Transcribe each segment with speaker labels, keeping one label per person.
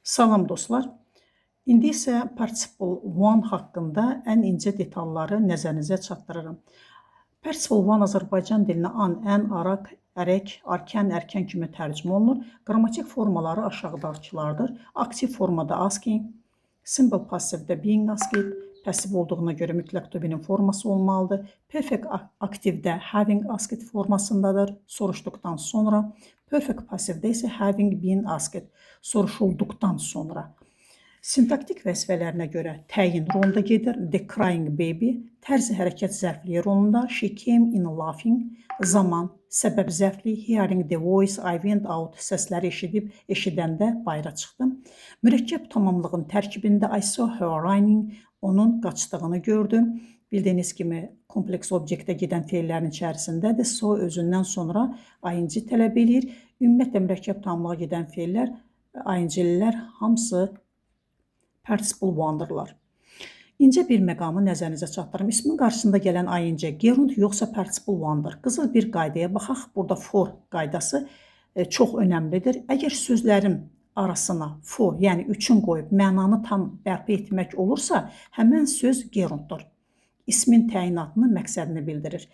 Speaker 1: Salam dostlar. İndi isə Participle One haqqında ən incə detalları nəzərinizə çatdırıram. Participle One Azərbaycan dilinə an, ən, araq, ərək, arkən, ərkən kimi tərcümə olunur. Qrammatik formaları aşağıdakılardır. Aktiv formada asking, simple passivdə being asked, pasiv olduğuna görə mütləq to be'nin forması olmalıdır. Perfect aktivdə having asked formasındadır, soruşduqdan sonra. Perfect passivdə isə having been asked, soruşulduqdan sonra. Sintaktik vəzifələrinə görə təyin rolunda gedir. The crying baby, tərzi hərəkət zərfliyi rolunda. She came in laughing, zaman, səbəb zərfli. Hearing the voice, I went out, səsləri eşidəndə bayıra çıxdım. Mürəkkəb tamamlığın tərkibində I saw her running, onun qaçdığını gördüm. Bildiyiniz kimi kompleks obyektə gedən feillərin içərisindədir. So özündən sonra ing tələb edir. Ümumiyyətlə mürəkkəb tamamlığa gedən feillər, ing-lilər hamısı participle one-dırlar. İncə bir məqamı nəzərinizə çatdırım. İsmin qarşısında gələn ing gerund yoxsa participle one-dır. Qızıl bir qaydaya baxaq. Burada for qaydası çox önəmlidir. Əgər sözlərin arasına for, yəni üçün qoyub mənanı tam bərpa etmək olursa, həmən söz gerunddur. İsmin təyinatını, məqsədini bildirir.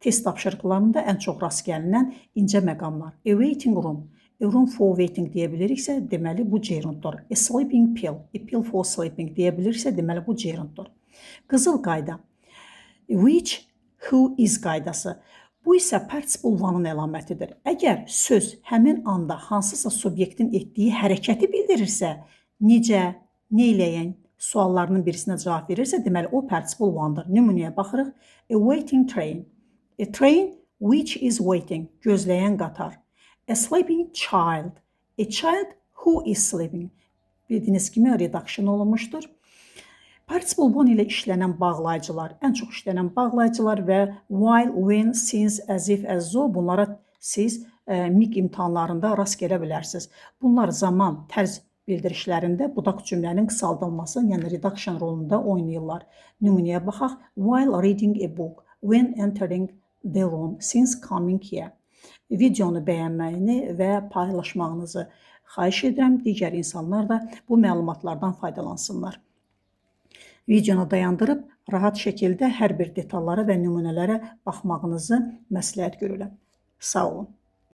Speaker 1: Test tapşırıqlarında ən çox rast gəlinən incə məqamlar. A waiting room, a room for waiting deyə biliriksə, deməli bu gerunddur. A sleeping pill, a pill for sleeping deyə biliriksə, deməli bu gerunddur. Qızıl qayda. Which, who is qaydası. Bu isə participle one-ın əlamətidir. Əgər söz həmin anda hansısa subyektin etdiyi hərəkəti bildirirsə, necə, neyləyən suallarının birisinə cavab verirsə, deməli o participle one-dır. Nümunəyə baxırıq. A waiting train. A train which is waiting. Gözləyən qatar. A sleeping child. A child who is sleeping. Bildiyiniz kimi redaction olunmuşdur. Participle one ilə işlənən bağlayıcılar, ən çox işlənən bağlayıcılar və while, when, since, as if, as though bunlara siz MIQ imtahanlarında rast gələ bilərsiniz. Bunlar zaman, tərz bildirişlərində budaq cümlənin qısaldılması, yəni redaction rolunda oynayırlar. Nümunəyə baxaq. While reading a book, when entering the room, since coming here. Videonu bəyənməyini və paylaşmağınızı xahiş edirəm. Digər insanlar da bu məlumatlardan faydalansınlar. Videonu dayandırıb, rahat şəkildə hər bir detallara və nümunələrə baxmağınızı məsləhət görürəm. Sağ olun.